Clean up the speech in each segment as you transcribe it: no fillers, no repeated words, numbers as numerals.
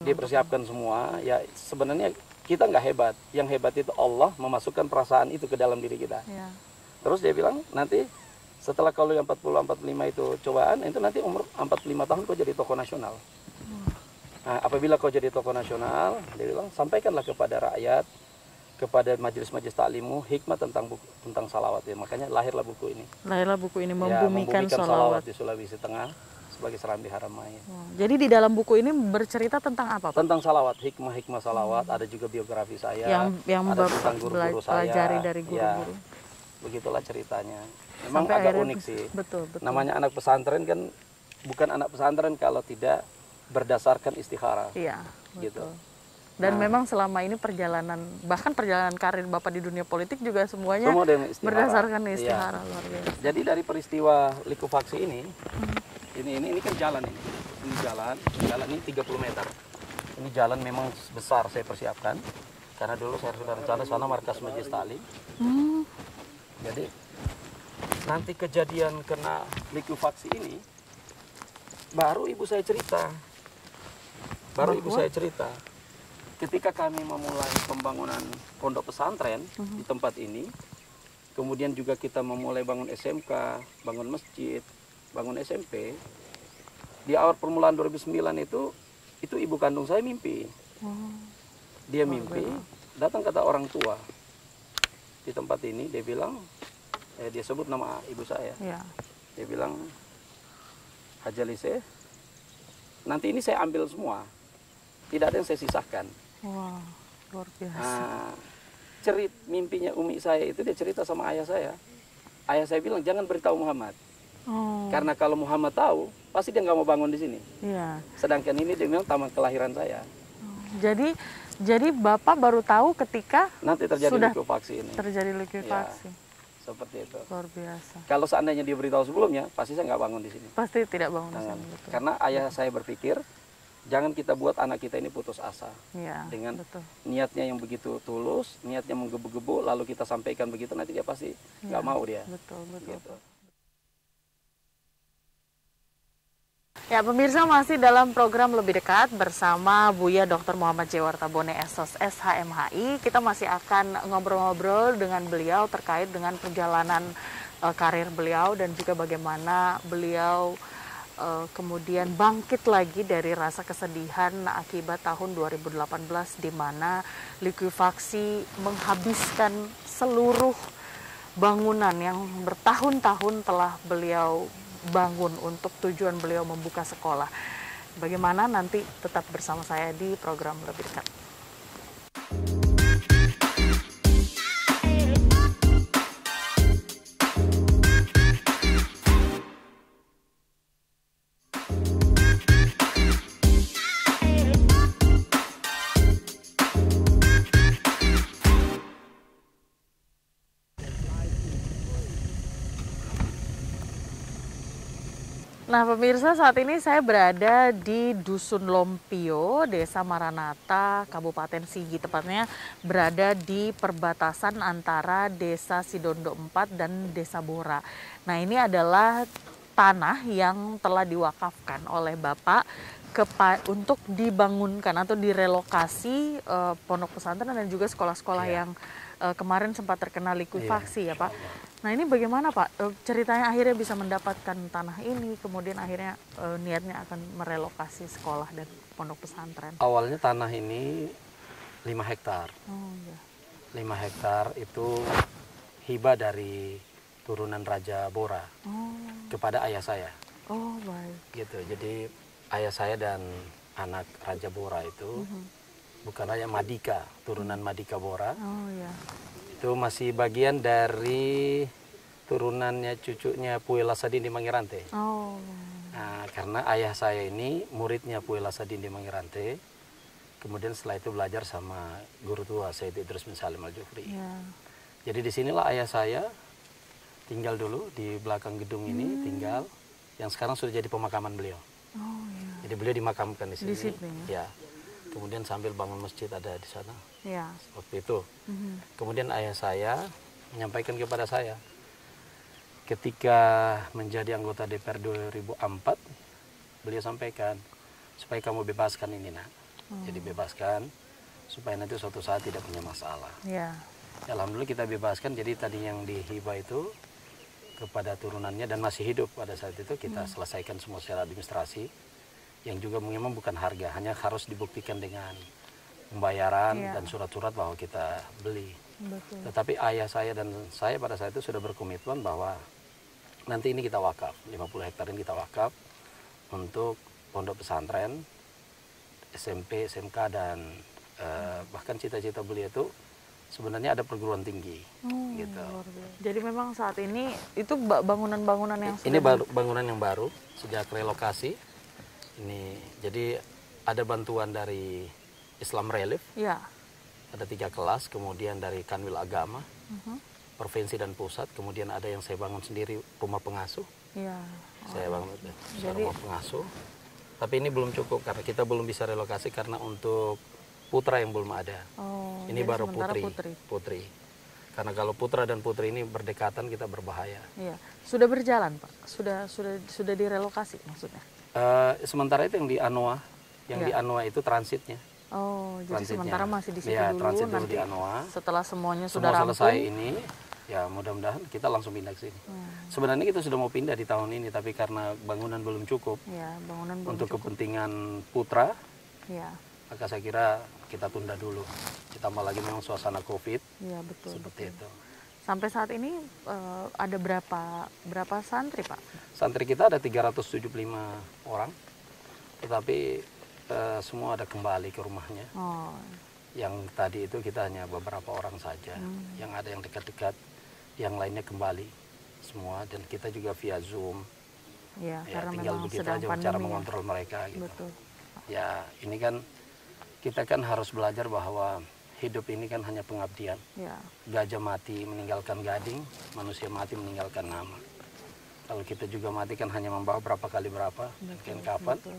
Dipersiapkan semua, ya sebenarnya kita nggak hebat. Yang hebat itu Allah memasukkan perasaan itu ke dalam diri kita. Ya. Terus dia bilang, nanti setelah kalau yang 40-45 itu cobaan, itu nanti umur 45 tahun kau jadi tokoh nasional. Nah, apabila kau jadi tokoh nasional, dia bilang, sampaikanlah kepada rakyat, kepada majelis-majelis taklimu, hikmah tentang salawat. Ya. Makanya lahirlah buku ini. Lahirlah buku ini, Ya, membumikan salawat di Sulawesi Tengah sebagai serambi haramain. Jadi di dalam buku ini bercerita tentang apa, Pak? Tentang salawat, hikmah salawat, ada juga biografi saya, yang ada tentang guru-guru saya. pelajari dari guru-guru. Ya, begitulah ceritanya. Memang Sampai agak unik sih. Betul. Namanya anak pesantren kan bukan anak pesantren kalau tidak berdasarkan istikharah. Iya, gitu. Dan memang selama ini bahkan perjalanan karir Bapak di dunia politik juga semuanya berdasarkan istikharah. Luar biasa. Jadi dari peristiwa likufaksi ini kan jalan ini. Ini jalan ini 30 meter. Ini jalan memang besar saya persiapkan. Karena dulu saya sudah rencana sana markas Majelis Taklim. Jadi nanti kejadian kena likufaksi ini baru ibu saya cerita. Ketika kami memulai pembangunan pondok pesantren di tempat ini, kemudian juga kita memulai bangun SMK, bangun masjid, bangun SMP. Di awal permulaan 2009 itu ibu kandung saya mimpi. Dia mimpi, datang kata orang tua di tempat ini, dia bilang, dia sebut nama ibu saya. Ya. Dia bilang, Haji Alise, nanti ini saya ambil semua, tidak ada yang saya sisahkan. Wah, luar biasa. Mimpinya umi saya itu dia cerita sama ayah saya. Ayah saya bilang jangan beritahu Muhammad. Karena kalau Muhammad tahu, pasti dia nggak mau bangun di sini. Iya. Sedangkan ini dia bilang taman kelahiran saya. Jadi Bapak baru tahu ketika nanti terjadi likuifaksi ini. Terjadi likuifaksi. Ya, seperti itu. Luar biasa. Kalau seandainya dia beritahu sebelumnya, pasti saya nggak bangun di sini. Pasti tidak bangun di sini. Betul. Karena ayah saya berpikir, jangan kita buat anak kita ini putus asa. Ya, dengan betul. Niatnya yang begitu tulus, niatnya menggebu-gebu, lalu kita sampaikan begitu, nanti dia pasti nggak mau dia. Betul. Gitu. Ya, pemirsa, masih dalam program Lebih Dekat bersama Buya Dr. Muhammad J. Wartabone SOS SHMHI. Kita masih akan ngobrol-ngobrol dengan beliau terkait dengan perjalanan karir beliau dan juga bagaimana beliau kemudian bangkit lagi dari rasa kesedihan akibat tahun 2018 di mana likuifaksi menghabiskan seluruh bangunan yang bertahun-tahun telah beliau bangun untuk tujuan beliau membuka sekolah. Bagaimana nanti tetap bersama saya di program Lebih Dekat. Nah, pemirsa, saat ini saya berada di Dusun Lompio, Desa Maranata, Kabupaten Sigi. Tepatnya berada di perbatasan antara Desa Sidondo IV dan Desa Bora. Nah, ini adalah tanah yang telah diwakafkan oleh Bapak untuk dibangunkan atau direlokasi pondok pesantren dan juga sekolah-sekolah yang kemarin sempat terkena likuifaksi ya Pak. Nah, ini bagaimana Pak ceritanya akhirnya bisa mendapatkan tanah ini, kemudian akhirnya niatnya akan merelokasi sekolah dan pondok pesantren? Awalnya tanah ini 5 hektar. Oh, iya. 5 hektar itu hibah dari turunan Raja Bora kepada ayah saya. Oh, baik. Gitu. Jadi ayah saya dan anak Raja Bora itu bukan Raja Madika, turunan Madika Bora. Oh, iya. Itu masih bagian dari turunannya cucunya Puyi Lasadin di Mangirante. Oh. Nah, karena ayah saya ini muridnya Puyi Lasadin di Mangirante, kemudian setelah itu belajar sama guru tua Said Idrus bin Salim Al-Jufri. Yeah. Jadi disinilah ayah saya tinggal dulu di belakang gedung ini, tinggal yang sekarang sudah jadi pemakaman beliau. Oh, yeah. Jadi beliau dimakamkan di sini. Di sini ya. Kemudian sambil bangun masjid ada di sana. Ya. Waktu itu. Kemudian ayah saya menyampaikan kepada saya, ketika menjadi anggota DPR 2004, beliau sampaikan, supaya kamu bebaskan ini nak. Jadi bebaskan supaya nanti suatu saat tidak punya masalah. Ya. Ya, alhamdulillah kita bebaskan. Jadi tadi yang dihibah itu kepada turunannya dan masih hidup pada saat itu kita selesaikan semua secara administrasi, yang juga memang bukan harga, hanya harus dibuktikan dengan pembayaran dan surat-surat bahwa kita beli. Betul. Tetapi ayah saya dan saya pada saat itu sudah berkomitmen bahwa nanti ini kita wakaf, 50 hektar ini kita wakaf untuk pondok pesantren, SMP, SMK, dan bahkan cita-cita beliau itu sebenarnya ada perguruan tinggi, gitu. Luar biasa. Jadi memang saat ini itu bangunan-bangunan yang Ini baru bangunan yang baru sejak relokasi. Ini jadi ada bantuan dari Islam Relief. Ya. Ada 3 kelas, kemudian dari Kanwil Agama, provinsi dan pusat, kemudian ada yang saya bangun sendiri rumah pengasuh. Ya. Saya bangun rumah pengasuh. Tapi ini belum cukup karena kita belum bisa relokasi karena untuk putra yang belum ada. Oh, ini baru putri. Putri. Karena kalau putra dan putri ini berdekatan kita berbahaya. Iya. Sudah berjalan, Pak? Sudah direlokasi maksudnya? Sementara itu yang di Anoa, di Anoa itu transitnya. Oh, jadi sementara masih di situ ya, dulu. transit Nanti di Anoa. setelah semuanya Semua sudah rampung, selesai ini, ya mudah-mudahan kita langsung pindah ke sini. Sebenarnya kita sudah mau pindah di tahun ini, tapi karena bangunan belum cukup, ya, bangunan belum untuk cukup. kepentingan putra, Ya. maka saya kira kita tunda dulu. Ditambah lagi memang suasana COVID, Ya, betul. seperti itu. Sampai saat ini ada berapa santri, Pak? Santri kita ada 375 orang, tetapi semua ada kembali ke rumahnya. Oh, Yang tadi itu kita hanya beberapa orang saja, yang ada yang dekat-dekat, yang lainnya kembali semua, dan kita juga via Zoom. ya, Ya, karena tinggal memang begitu sedang aja pandemi cara ya. mengontrol mereka gitu. Betul. Ya, ini kan kita kan harus belajar bahwa hidup ini kan hanya pengabdian. Ya. Gajah mati meninggalkan gading, manusia mati meninggalkan nama. Kalau kita juga mati kan hanya membawa berapa kali berapa, mungkin kapan. Betul.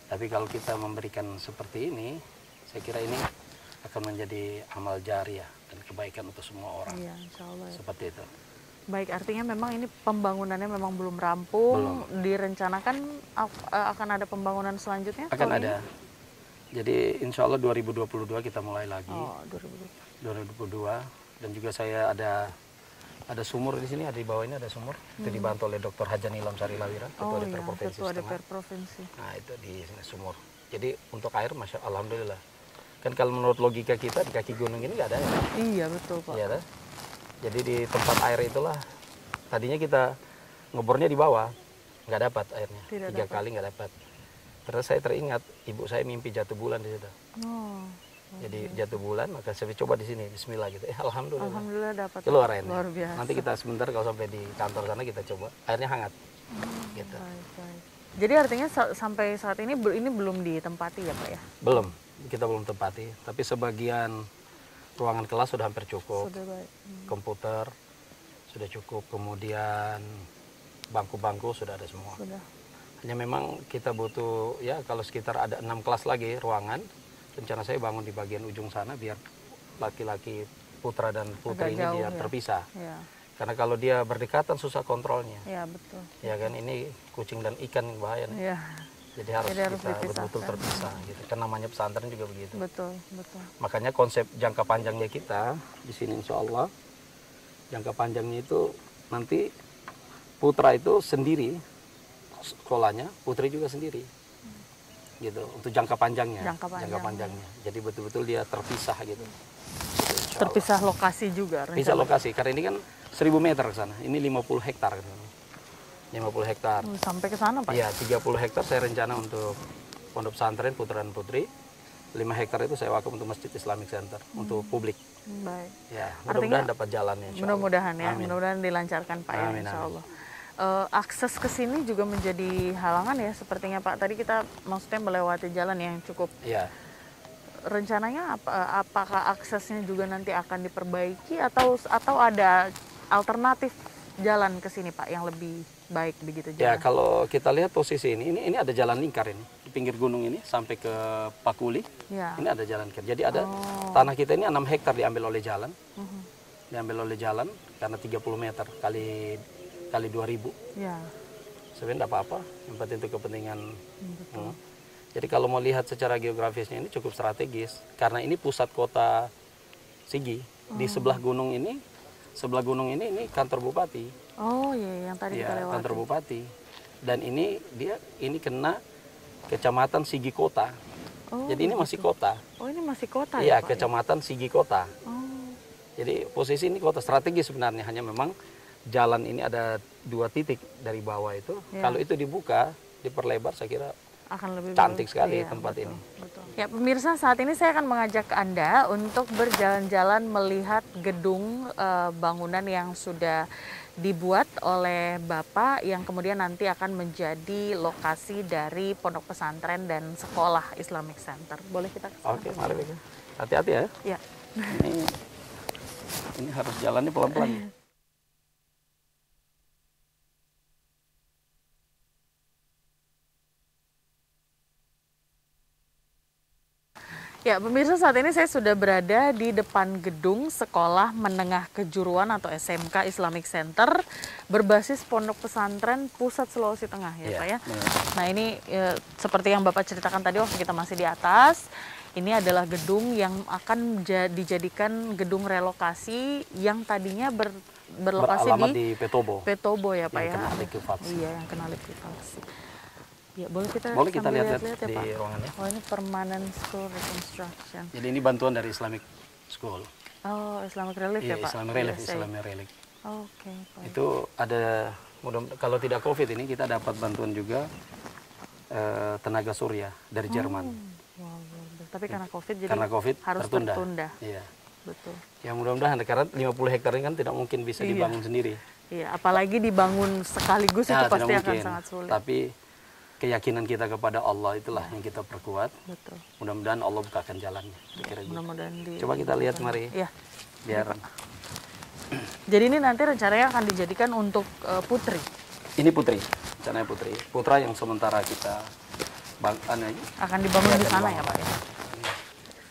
Tapi kalau kita memberikan seperti ini, saya kira ini akan menjadi amal jariah dan kebaikan untuk semua orang. Iya, insya Allah ya. Seperti itu. Baik, artinya memang ini pembangunannya memang belum rampung. Direncanakan akan ada pembangunan selanjutnya? Akan tahun ada. ini? Jadi insya Allah 2022 kita mulai lagi. Oh, 2020. 2022, dan juga saya ada sumur di sini, ada di bawah ini ada sumur. Itu dibantu oleh Dr. Hajan Ilham Sari Lawira, Ketua DPR Provinsi Ketua Setengah. DPR Provinsi. Nah, itu di sini sumur. Jadi untuk air, masya alhamdulillah. Kan kalau menurut logika kita di kaki gunung ini nggak ada air. Iya, betul, Pak. Iya, kan? Jadi di tempat air itulah tadinya kita ngebornya di bawah, nggak dapat airnya. Tidak 3 kali nggak dapat. Terus saya teringat ibu saya mimpi jatuh bulan di situ. Oh, Jadi jatuh bulan, maka saya coba di sini, Bismillah gitu. Alhamdulillah. alhamdulillah dapat. Keluar airnya. Luar biasa. Nanti kita sebentar kalau sampai di kantor sana kita coba. Airnya hangat. Gitu. Baik. Jadi artinya sampai saat ini belum ditempati ya, Pak ya? Belum, kita belum tempati. Tapi sebagian ruangan kelas sudah hampir cukup. Sudah baik. Komputer sudah cukup. Kemudian bangku-bangku sudah ada semua. Sudah. Hanya memang kita butuh, ya kalau sekitar ada 6 kelas lagi ruangan. Rencana saya bangun di bagian ujung sana biar laki-laki putra dan putri Agak ini jauh, biar ya? terpisah. Ya. Karena kalau dia berdekatan susah kontrolnya. Ya, betul. Ya kan, ini kucing dan ikan yang bahaya nih. Ya, Jadi harus Jadi harus kita dipisahkan. betul-betul terpisah gitu. Kan namanya pesantren juga begitu. betul. Makanya konsep jangka panjangnya kita di sini insya Allah, jangka panjangnya itu nanti putra itu sendiri sekolahnya, putri juga sendiri. Gitu, untuk jangka panjangnya. Jangka panjangnya. Jadi betul-betul dia terpisah gitu. Gitu, insya Allah. Terpisah lokasi juga. Pisah rencana. lokasi, karena ini kan 1000 meter ke sana. Ini 50 hektar ke sana. 50 hektar. Sampai ke sana, Pak? Iya, 30 hektar saya rencana untuk pondok pesantren putra dan putri. 5 hektar itu saya wakaf untuk Masjid Islamic Center untuk publik. Baik. Ya, mudah-mudahan dapat jalannya. insya Allah. Mudah-mudahan ya, Amin. mudah-mudahan dilancarkan Pak ya, Amin, insya amin. Allah. Akses ke sini juga menjadi halangan ya, sepertinya Pak. Tadi kita maksudnya melewati jalan yang cukup. Iya. Rencananya apakah aksesnya juga nanti akan diperbaiki atau ada alternatif jalan ke sini Pak yang lebih baik begitu Ya, jalan? kalau kita lihat posisi ini ada jalan lingkar ini di pinggir gunung ini sampai ke Pakuli. Ya. Ini ada jalan lingkar. Jadi ada tanah kita ini 6 hektar diambil oleh jalan. Diambil oleh jalan karena 30 meter kali 2000. Ya. Sebenarnya tidak apa-apa, yang penting untuk kepentingan. Jadi kalau mau lihat secara geografisnya ini cukup strategis karena ini pusat kota Sigi. Di sebelah gunung ini kantor bupati. Oh iya, yang tadi kita Ya, lewati. kantor bupati. Dan ini kena kecamatan Sigi Kota. Oh, Jadi ini masih kota. Oh ini masih kota Iya, ya Pak? kecamatan Sigi Kota. Oh. Jadi posisi ini kota strategis sebenarnya, hanya memang jalan ini ada 2 titik dari bawah itu. Ya. Kalau itu dibuka, diperlebar, saya kira Akan lebih cantik bagus. sekali Iya, tempat betul, ini. betul. Ya pemirsa, saat ini saya akan mengajak Anda untuk berjalan-jalan melihat gedung bangunan yang sudah dibuat oleh Bapak yang kemudian nanti akan menjadi lokasi dari pondok pesantren dan sekolah Islamic Center. Boleh kita ke sana? Oke, mari. Hati-hati ya. Ya. Ini harus jalannya pelan-pelan. Ya, pemirsa, saat ini saya sudah berada di depan gedung Sekolah Menengah Kejuruan atau SMK Islamic Center berbasis Pondok Pesantren Pusat Sulawesi Tengah ya, Pak ya. Nah, ini seperti yang Bapak ceritakan tadi waktu kita masih di atas, ini adalah gedung yang akan dijadikan gedung relokasi yang tadinya berlokasi di Petobo. Petobo ya, Pak yang ya. kena likuifaksi. Iya, yang kena likuifaksi. Ya, boleh kita lihat-lihat ya, di Pak? ruangannya. Oh, ini permanent school reconstruction. Jadi ini bantuan dari Islamic School. Oh, Islamic Relief ya, Pak? Islamic Relief, USA. Islamic Relief. Oke, Pak. Itu ada, kalau tidak COVID ini kita dapat bantuan juga tenaga surya dari Jerman. Wow, tapi karena COVID jadi Karena COVID harus tertunda. Iya. Betul. Ya mudah-mudahan, karena 50 hektar ini kan tidak mungkin bisa dibangun sendiri. Iya, apalagi dibangun sekaligus Ya, itu pasti tidak akan mungkin. sangat sulit. Tapi keyakinan kita kepada Allah itulah yang kita perkuat. Betul. Mudah-mudahan Allah bukakan jalannya. Mudah-mudahan Coba kita lihat, mari. Iya. Biar. Jadi ini nanti rencananya akan dijadikan untuk putri. Ini putri, rencananya putri. Putra yang sementara kita Akan dibangun di sana ya, Pak ya.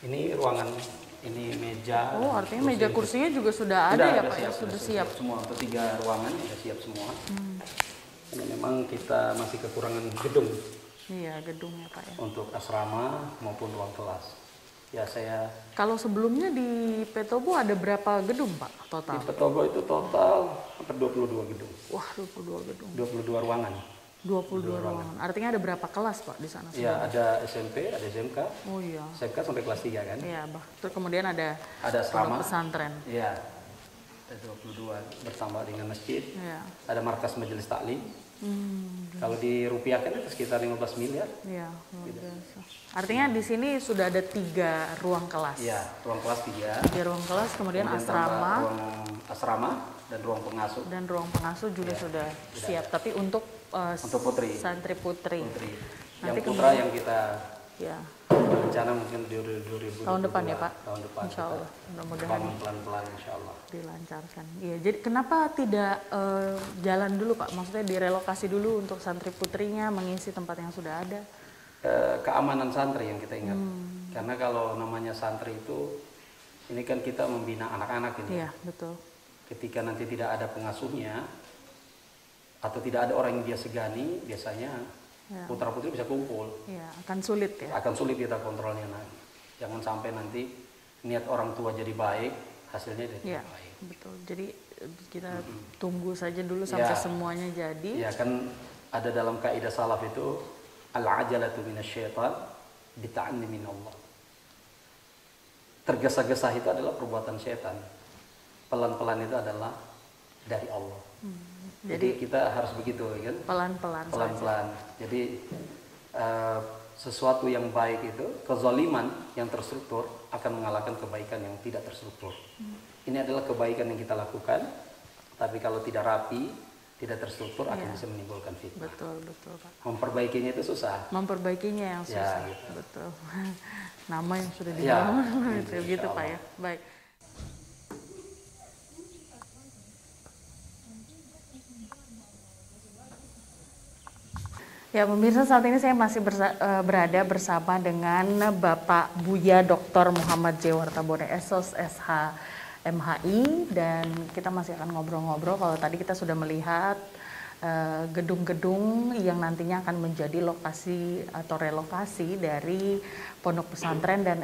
Ini ruangan, ini meja. Oh, artinya meja kursinya juga sudah ada ya, Pak ya, sudah siap. Semua untuk 3 ruangan sudah siap semua. Ini memang kita masih kekurangan gedung. Iya, gedungnya Pak ya. Untuk asrama maupun ruang kelas. Ya saya. Kalau sebelumnya di Petobo ada berapa gedung Pak total? Di Petobo itu total hampir 22 gedung. Wah, 22 gedung. 22 ruangan. 22 ruangan. Artinya ada berapa kelas Pak di sana? Iya, ada SMP, ada SMK. Oh iya. SMK sampai kelas 3 kan? Iya, Terus kemudian ada asrama, pesantren. Iya. Ada 22 bersama dengan masjid. Iya. Ada markas majelis taklim. Kalau dirupiahkan itu sekitar 15 miliar. Iya, luar biasa. Artinya di sini sudah ada 3 ruang kelas. Iya, ruang kelas 3. 3 ruang kelas, kemudian asrama. Ruang asrama dan ruang pengasuh. Dan ruang pengasuh juga sudah siap. Tapi untuk putri. Santri putri. Yang putra yang kita ya. rencana mungkin di 2022. Tahun depan ya Pak? Tahun depan. Insya Allah. Mudah-mudahan bangun pelan-pelan insya Allah. Dilancarkan. Iya. Jadi kenapa tidak jalan dulu Pak? Maksudnya direlokasi dulu untuk santri putrinya mengisi tempat yang sudah ada? Keamanan santri yang kita ingat. Karena kalau namanya santri itu, ini kan kita membina anak-anak ini. Iya, betul. Ketika nanti tidak ada pengasuhnya atau tidak ada orang yang dia segani, biasanya putra putri bisa kumpul. Iya, akan sulit ya. Akan sulit kita kontrolnya. Nah, jangan sampai nanti niat orang tua jadi baik, hasilnya jadi baik. Betul. Jadi kita tunggu saja dulu sampai semuanya jadi. Ya kan ada dalam kaidah salaf itu al-ajalatu minasyaitan bita'anni minallah. Tergesa-gesa itu adalah perbuatan setan. Pelan-pelan itu adalah dari Allah. Jadi kita harus begitu kan? Pelan-pelan. Pelan-pelan. Jadi sesuatu yang baik itu, kezaliman yang terstruktur akan mengalahkan kebaikan yang tidak terstruktur. Ini adalah kebaikan yang kita lakukan, tapi kalau tidak rapi, tidak terstruktur akan bisa menimbulkan fitnah. Betul, betul Pak. Memperbaikinya itu susah. Memperbaikinya yang susah. Ya, gitu. Betul. Nama yang sudah dibangun, gitu Pak ya. Baik. Ya pemirsa, saat ini saya masih berada bersama dengan Bapak Buya Dr. Muhammad Jewarta Bone Esos SH MHI, dan kita masih akan ngobrol-ngobrol. Kalau tadi kita sudah melihat gedung-gedung yang nantinya akan menjadi lokasi atau relokasi dari pondok pesantren dan